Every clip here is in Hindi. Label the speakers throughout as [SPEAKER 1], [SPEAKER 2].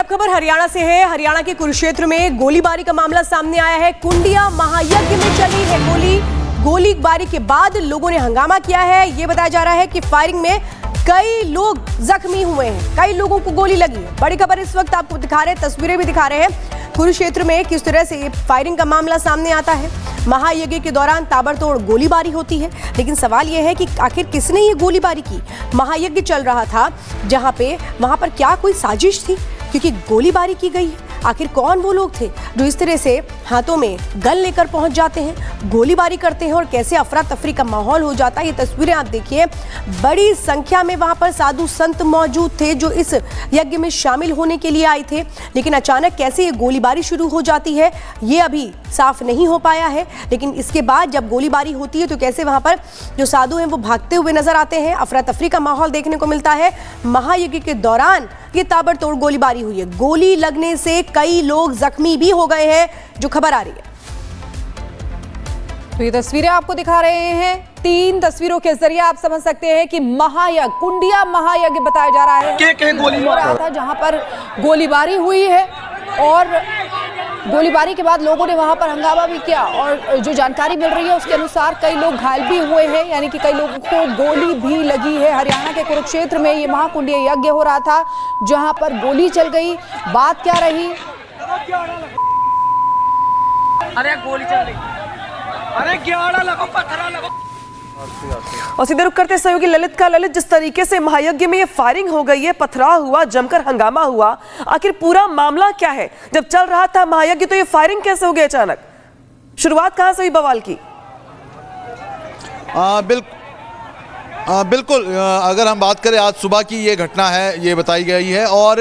[SPEAKER 1] खबर हरियाणा से है। हरियाणा के कुरुक्षेत्र में गोलीबारी का मामला सामने आया है। कुंडिया महायज्ञ में चली है गोलीबारी के बाद लोगों ने हंगामा किया है। ये बताया जा रहा है कि फायरिंग में कई लोग जख्मी हुए हैं, कई लोगों को गोली लगी है। बड़ी खबर इस वक्त आपको दिखा रहे हैं, तस्वीरें भी दिखा रहे हैं। कुरुक्षेत्र में किस तरह से फायरिंग का मामला सामने आता है। महायज्ञ के दौरान ताबड़तोड़ गोलीबारी होती है, लेकिन सवाल यह है कि आखिर किसने ये गोलीबारी की। महायज्ञ चल रहा था जहां पे वहां पर क्या कोई साजिश थी, क्योंकि गोलीबारी की गई है। आखिर कौन वो लोग थे जो इस तरह से हाथों में गन लेकर पहुंच जाते हैं, गोलीबारी करते हैं और कैसे अफरा तफरी का माहौल हो जाता है। ये तस्वीरें आप देखिए, बड़ी संख्या में वहां पर साधु संत मौजूद थे जो इस यज्ञ में शामिल होने के लिए आए थे, लेकिन अचानक कैसे ये गोलीबारी शुरू हो जाती है ये अभी साफ नहीं हो पाया है। लेकिन इसके बाद जब गोलीबारी होती है तो कैसे वहां पर जो साधु हैं वो भागते हुए नजर आते हैं, अफरा तफरी का माहौल देखने को मिलता है। महायज्ञ के दौरान ये ताबड़तोड़ गोलीबारी हुई है। गोली लगने से कई लोग जख्मी भी हो गए हैं, जो खबर आ रही है।
[SPEAKER 2] तो ये तस्वीरें आपको दिखा रहे हैं। 3 तस्वीरों के जरिए आप समझ सकते हैं कि महायज्ञ, कुंडिया महायज्ञ बताया जा रहा है गोली हो रहा था, जहां पर गोलीबारी हुई है और गोलीबारी के बाद लोगों ने वहां पर हंगामा भी किया। और जो जानकारी मिल रही है उसके अनुसार कई लोग घायल भी हुए हैं, यानी कि कई लोगों को गोली भी लगी है। हरियाणा के कुरुक्षेत्र में ये महाकुंडीय यज्ञ हो रहा था जहां पर गोली चल गई। बात क्या रही?
[SPEAKER 3] अरे गोली चल रही, अरे ग्यारह लगो, पत्थर लगो।
[SPEAKER 4] और सीधे रुक करते सहयोगी ललित का। ललित, जिस तरीके से महायज्ञ में ये फायरिंग हो गई है, पथराव हुआ, जमकर हंगामा हुआ, आखिर पूरा मामला क्या है? जब चल रहा था महायज्ञ तो ये फायरिंग कैसे हो गई अचानक? शुरुआत कहां से हुई बवाल की?
[SPEAKER 5] बिल्कुल, अगर हम बात करें आज सुबह की ये घटना है, ये बताई गई है। और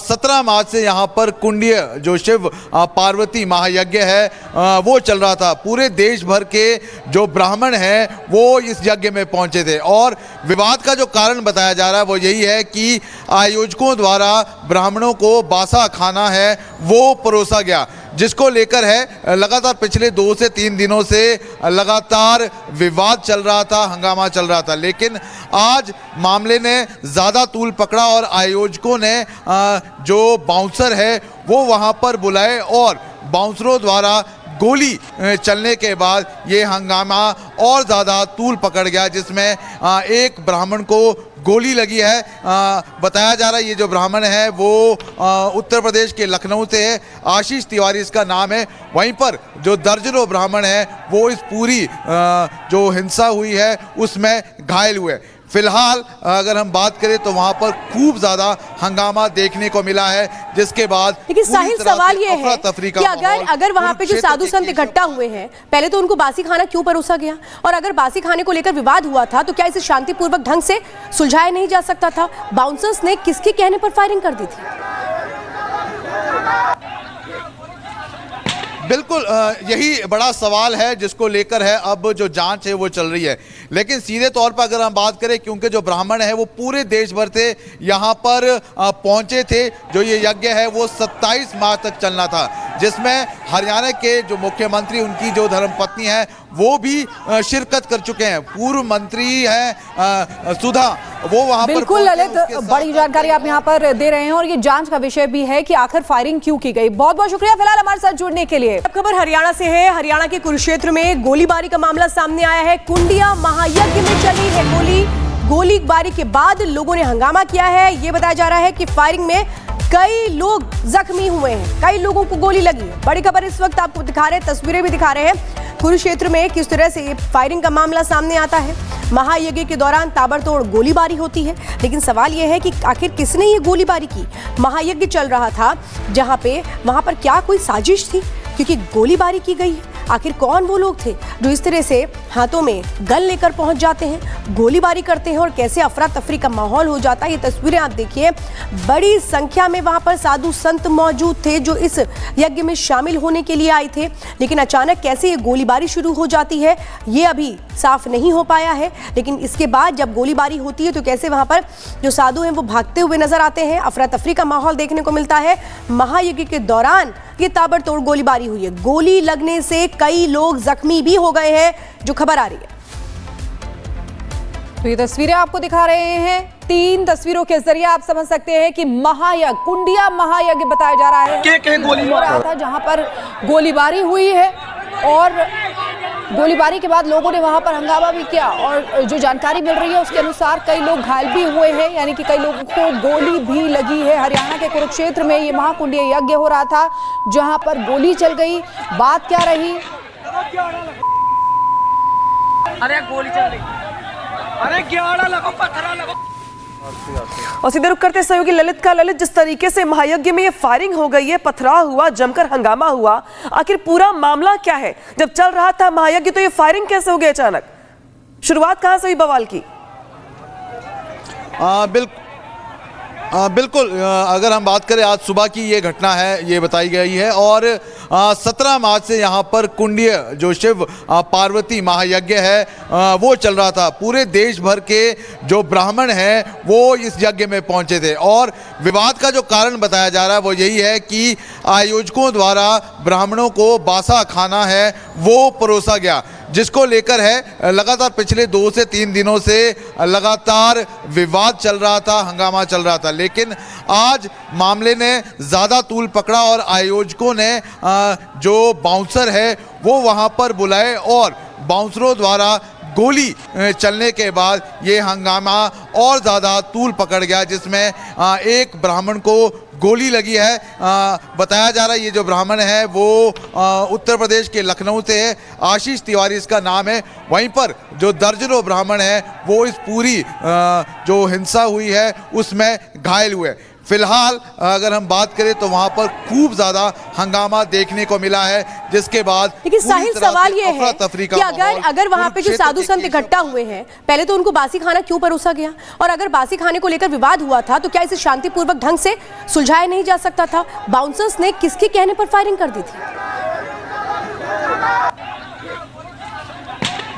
[SPEAKER 5] 17 मार्च से यहाँ पर कुंडीय जो शिव पार्वती महायज्ञ है वो चल रहा था। पूरे देश भर के जो ब्राह्मण हैं वो इस यज्ञ में पहुँचे थे। और विवाद का जो कारण बताया जा रहा है वो यही है कि आयोजकों द्वारा ब्राह्मणों को बासा खाना है वो परोसा गया, जिसको लेकर है लगातार पिछले 2 से 3 दिनों से लगातार विवाद चल रहा था, हंगामा चल रहा था। लेकिन आज मामले ने ज़्यादा तूल पकड़ा और आयोजकों ने जो बाउंसर है वो वहां पर बुलाए और बाउंसरों द्वारा गोली चलने के बाद ये हंगामा और ज़्यादा तूल पकड़ गया, जिसमें एक ब्राह्मण को गोली लगी है। बताया जा रहा है ये जो ब्राह्मण है वो उत्तर प्रदेश के लखनऊ से है, आशीष तिवारी इसका नाम है। वहीं पर जो दर्जनों ब्राह्मण हैं वो इस पूरी जो हिंसा हुई है उसमें घायल हुए। फिलहाल अगर हम बात करें तो वहां पर खूब ज्यादा हंगामा देखने को मिला है, जिसके बाद
[SPEAKER 1] लेकिन साहिल सवाल ये है कि अगर वहां पे जो साधु संत इकट्ठा हुए हैं, पहले तो उनको बासी खाना क्यों परोसा गया? और अगर बासी खाने को लेकर विवाद हुआ था तो क्या इसे शांतिपूर्वक ढंग से सुलझाया नहीं जा सकता था? बाउंसर्स ने किसके कहने पर फायरिंग कर दी थी?
[SPEAKER 5] बिल्कुल, यही बड़ा सवाल है जिसको लेकर है अब जो जांच है वो चल रही है। लेकिन सीधे तौर पर अगर हम बात करें, क्योंकि जो ब्राह्मण है वो पूरे देश भर से यहाँ पर पहुँचे थे, जो ये यज्ञ है वो 27 मार्च तक चलना था, जिसमें हरियाणा के जो मुख्यमंत्री, उनकी जो धर्मपत्नी है वो भी शिरकत कर चुके हैं। पूर्व मंत्री हैं सुधा, वो वहां पर
[SPEAKER 2] बिल्कुल ललित, बड़ी जानकारी आप यहाँ पर दे रहे हैं और ये जांच का विषय भी है कि आखिर फायरिंग क्यों की गई। बहुत बहुत शुक्रिया फिलहाल हमारे साथ जुड़ने के लिए।
[SPEAKER 1] अब खबर हरियाणा से है। हरियाणा के कुरुक्षेत्र में गोलीबारी का मामला सामने आया है। कुंडिया महायज्ञ में चली है गोलीबारी के बाद लोगों ने हंगामा किया है। ये बताया जा रहा है कि फायरिंग में कई लोग जख्मी हुए हैं, कई लोगों को गोली लगी है। बड़ी खबर इस वक्त आपको दिखा रहे हैं, तस्वीरें भी दिखा रहे हैं। कुरुक्षेत्र में किस तरह से फायरिंग का मामला सामने आता है। महायज्ञ के दौरान ताबड़तोड़ गोलीबारी होती है, लेकिन सवाल यह है कि आखिर किसने ये गोलीबारी की। महायज्ञ चल रहा था जहां पे वहां पर क्या कोई साजिश थी, क्योंकि गोलीबारी की गई है। आखिर कौन वो लोग थे जो इस तरह से हाथों में गन लेकर पहुंच जाते हैं, गोलीबारी करते हैं और कैसे अफरा तफरी का माहौल हो जाता है। ये तस्वीरें आप देखिए, बड़ी संख्या में वहां पर साधु संत मौजूद थे जो इस यज्ञ में शामिल होने के लिए आए थे, लेकिन अचानक कैसे ये गोलीबारी शुरू हो जाती है ये अभी साफ नहीं हो पाया है। लेकिन इसके बाद जब गोलीबारी होती है तो कैसे वहां पर जो साधु हैं वो भागते हुए नजर आते हैं, अफरा तफरी का माहौल देखने को मिलता है। महायज्ञ के दौरान ये ताबड़तोड़ गोलीबारी हुई है। गोली लगने से कई लोग जख्मी भी हो गए हैं, जो खबर आ रही है।
[SPEAKER 2] तो ये तस्वीरें आपको दिखा रहे हैं। तीन तस्वीरों के जरिए आप समझ सकते हैं कि महायज्ञ, कुंडिया महायज्ञ बताया जा रहा है
[SPEAKER 3] गोली
[SPEAKER 2] हो रहा था, जहां पर गोलीबारी हुई है और गोलीबारी के बाद लोगों ने वहां पर हंगामा भी किया और जो जानकारी मिल रही है उसके अनुसार कई लोग घायल भी हुए हैं, यानी कि कई लोगों को गोली भी लगी है। हरियाणा के कुरुक्षेत्र में ये महाकुंडीय यज्ञ हो रहा था जहां पर गोली चल गई। बात क्या रही?
[SPEAKER 3] अरे गोली चल रही, अरे ग्याड़ा लगो, पत्थरा लगो।
[SPEAKER 4] और सीधे रुक करते सहयोगी ललित का। ललित, जिस तरीके से महायज्ञ में ये फायरिंग हो गई है, पथराव हुआ, जमकर हंगामा हुआ, आखिर पूरा मामला क्या है? जब चल रहा था महायज्ञ तो ये फायरिंग कैसे हो गई अचानक? शुरुआत कहां से हुई बवाल की?
[SPEAKER 5] बिल्कुल अगर हम बात करें आज सुबह की ये घटना है, ये बताई गई है और 17 मार्च से यहाँ पर कुंडीय जो शिव पार्वती महायज्ञ है वो चल रहा था। पूरे देश भर के जो ब्राह्मण हैं वो इस यज्ञ में पहुँचे थे और विवाद का जो कारण बताया जा रहा है वो यही है कि आयोजकों द्वारा ब्राह्मणों को बासा खाना है वो परोसा गया, जिसको लेकर है लगातार पिछले 2 से 3 दिनों से लगातार विवाद चल रहा था, हंगामा चल रहा था। लेकिन आज मामले ने ज़्यादा तूल पकड़ा और आयोजकों ने जो बाउंसर है वो वहां पर बुलाए और बाउंसरों द्वारा गोली चलने के बाद ये हंगामा और ज़्यादा तूल पकड़ गया, जिसमें एक ब्राह्मण को गोली लगी है। बताया जा रहा है ये जो ब्राह्मण है वो उत्तर प्रदेश के लखनऊ से है, आशीष तिवारी इसका नाम है। वहीं पर जो दर्जनों ब्राह्मण हैं वो इस पूरी जो हिंसा हुई है उसमें घायल हुए। फिलहाल अगर हम बात करें तो वहां पर खूब ज्यादा हंगामा देखने को मिला है, जिसके बाद
[SPEAKER 1] लेकिन साहिल सवाल ये है कि अगर वहां पे जो साधु संत इकट्ठा हुए हैं, पहले तो उनको बासी खाना क्यों परोसा गया? और अगर बासी खाने को लेकर विवाद हुआ था तो क्या इसे शांतिपूर्वक ढंग से सुलझाया नहीं जा सकता था? बाउंसर्स ने किसके कहने पर फायरिंग कर दी थी?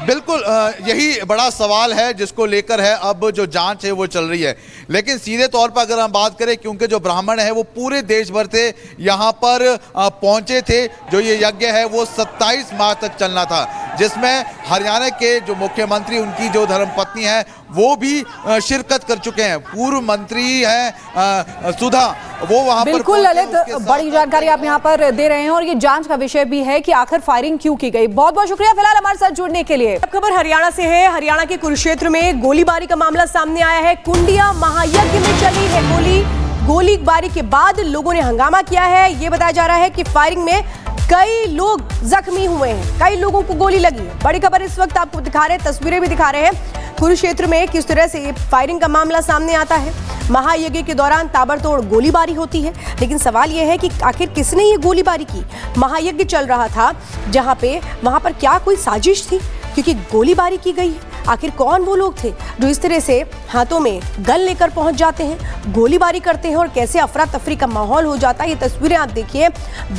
[SPEAKER 5] बिल्कुल यही बड़ा सवाल है जिसको लेकर है अब जो जांच है वो चल रही है। लेकिन सीधे तौर पर अगर हम बात करें, क्योंकि जो ब्राह्मण है वो पूरे देश भर से यहाँ पर पहुँचे थे, जो ये यज्ञ है वो 27 मार्च तक चलना था, जिसमें हरियाणा के जो मुख्यमंत्री उनकी जो धर्मपत्नी है वो भी शिरकत कर चुके हैं। पूर्व मंत्री हैं सुधा, वो वहां पर
[SPEAKER 2] बिल्कुल ललित, बड़ी जानकारी आप यहाँ पर दे रहे हैं और ये जांच का विषय भी है कि आखिर फायरिंग क्यों की गई। बहुत बहुत शुक्रिया फिलहाल हमारे साथ जुड़ने के लिए।
[SPEAKER 1] अब खबर हरियाणा से है। हरियाणा के कुरुक्षेत्र में गोलीबारी का मामला सामने आया है। कुंडिया महायज्ञ में चली है गोलीबारी के बाद लोगों ने हंगामा किया है। ये बताया जा रहा है कि फायरिंग में कई लोग जख्मी हुए हैं, कई लोगों को गोली लगी है। बड़ी खबर इस वक्त आपको दिखा रहे हैं, तस्वीरें भी दिखा रहे हैं कुरुक्षेत्र में किस तरह से फायरिंग का मामला सामने आता है। महायज्ञ के दौरान ताबड़तोड़ गोलीबारी होती है, लेकिन सवाल यह है कि आखिर किसने ये गोलीबारी की? महायज्ञ चल रहा था जहां पे, वहां पर क्या कोई साजिश थी? क्योंकि गोलीबारी की गई है। आखिर कौन वो लोग थे जो इस तरह से हाथों में गन लेकर पहुंच जाते हैं, गोलीबारी करते हैं और कैसे अफरा तफरी का माहौल हो जाता है? ये तस्वीरें आप देखिए,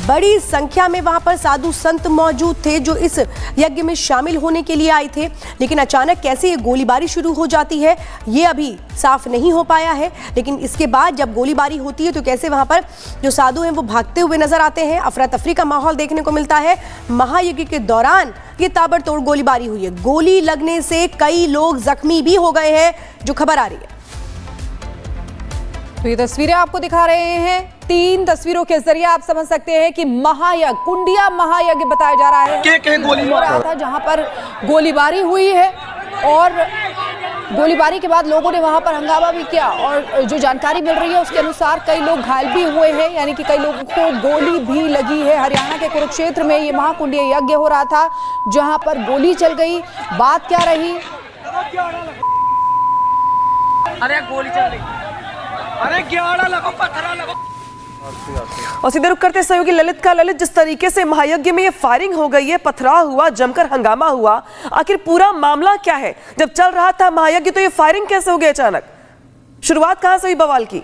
[SPEAKER 1] बड़ी संख्या में वहां पर साधु संत मौजूद थे जो इस यज्ञ में शामिल होने के लिए आए थे। लेकिन अचानक कैसे ये गोलीबारी शुरू हो जाती है ये अभी साफ नहीं हो पाया है। लेकिन इसके बाद जब गोलीबारी होती है तो कैसे वहां पर जो साधु हैं वो भागते हुए नजर आते हैं, अफरा तफरी का माहौल देखने को मिलता है। महायज्ञ के दौरान ये ताबड़तोड़ गोलीबारी हुई है, गोली लगने से कई लोग जख्मी भी हो गए हैं, जो खबर आ रही है।
[SPEAKER 2] तो ये तस्वीरें आपको दिखा रहे हैं, तीन तस्वीरों के जरिए आप समझ सकते हैं कि महायज्ञ, कुंडिया महायज्ञ बताया जा रहा है हो रहा था, जहां पर गोलीबारी हुई है और गोलीबारी के बाद लोगों ने वहां पर हंगामा भी किया और जो जानकारी मिल रही है उसके अनुसार कई लोग घायल भी हुए हैं, यानी कि कई लोगों को गोली भी लगी है। हरियाणा के कुरुक्षेत्र में ये महाकुंडीय यज्ञ हो रहा था जहां पर गोली चल गई। बात क्या रही?
[SPEAKER 3] अरे गोली चल रही, अरे ग्याड़ा लगो, पत्थरा लगो।
[SPEAKER 4] और सीधे रुक करते सहयोगी ललित का। ललित, जिस तरीके से महायज्ञ में ये फायरिंग हो गई है, पथराव हुआ, जमकर हंगामा हुआ, आखिर पूरा मामला क्या है? जब चल रहा था महायज्ञ तो ये फायरिंग कैसे हो गई अचानक? शुरुआत कहां से हुई बवाल की?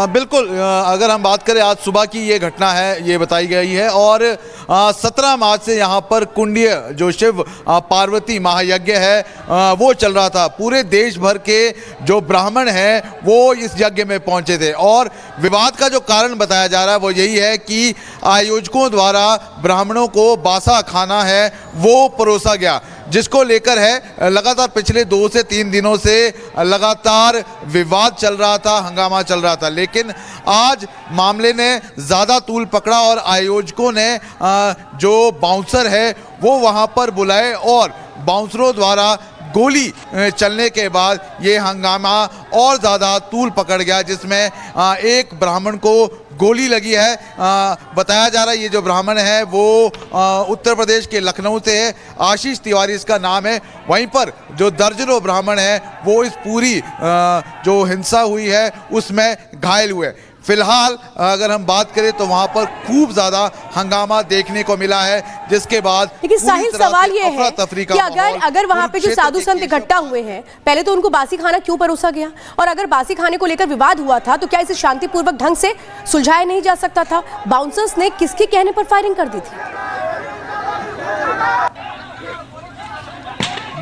[SPEAKER 5] बिल्कुल अगर हम बात करें आज सुबह की ये घटना है, ये बताई गई है और 17 मार्च से यहाँ पर कुंडीय जो शिव पार्वती महायज्ञ है वो चल रहा था। पूरे देश भर के जो ब्राह्मण हैं वो इस यज्ञ में पहुंचे थे और विवाद का जो कारण बताया जा रहा है वो यही है कि आयोजकों द्वारा ब्राह्मणों को बासा खाना है वो परोसा गया, जिसको लेकर है लगातार पिछले 2 से 3 दिनों से लगातार विवाद चल रहा था, हंगामा चल रहा था। लेकिन आज मामले ने ज़्यादा तूल पकड़ा और आयोजकों ने जो बाउंसर है वो वहां पर बुलाए और बाउंसरों द्वारा गोली चलने के बाद ये हंगामा और ज़्यादा तूल पकड़ गया, जिसमें एक ब्राह्मण को गोली लगी है। बताया जा रहा है ये जो ब्राह्मण है वो उत्तर प्रदेश के लखनऊ से है, आशीष तिवारी इसका नाम है। वहीं पर जो दर्जनों ब्राह्मण हैं वो इस पूरी जो हिंसा हुई है उसमें घायल हुए। फिलहाल अगर हम बात करें तो वहां पर खूब ज्यादा हंगामा देखने को मिला है, जिसके बाद
[SPEAKER 1] लेकिन साहिल सवाल ये है कि अगर वहां पे जो साधु संत इकट्ठा हुए हैं, पहले तो उनको बासी खाना क्यों परोसा गया, और अगर बासी खाने को लेकर विवाद हुआ था तो क्या इसे शांतिपूर्वक ढंग से सुलझाया नहीं जा सकता था? बाउंसर्स ने किसके कहने पर फायरिंग कर दी थी?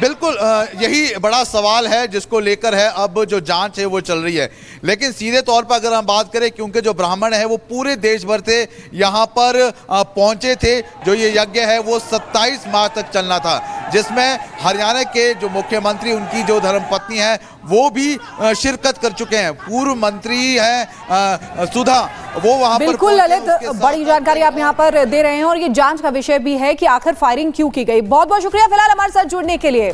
[SPEAKER 5] बिल्कुल यही बड़ा सवाल है जिसको लेकर है अब जो जांच है वो चल रही है। लेकिन सीधे तौर पर अगर हम बात करें, क्योंकि जो ब्राह्मण है वो पूरे देश भर से यहाँ पर पहुंचे थे, जो ये यज्ञ है वो 27 मार्च तक चलना था, जिसमें हरियाणा के जो मुख्यमंत्री उनकी जो धर्मपत्नी है वो भी शिरकत कर चुके हैं। पूर्व मंत्री हैं सुधा, वो वहां पर
[SPEAKER 2] बिल्कुल ललित, बड़ी जानकारी आप यहाँ पर दे रहे हैं और ये जांच का विषय भी है कि आखिर फायरिंग क्यों की गई। बहुत बहुत शुक्रिया फिलहाल हमारे साथ जुड़ने के लिए।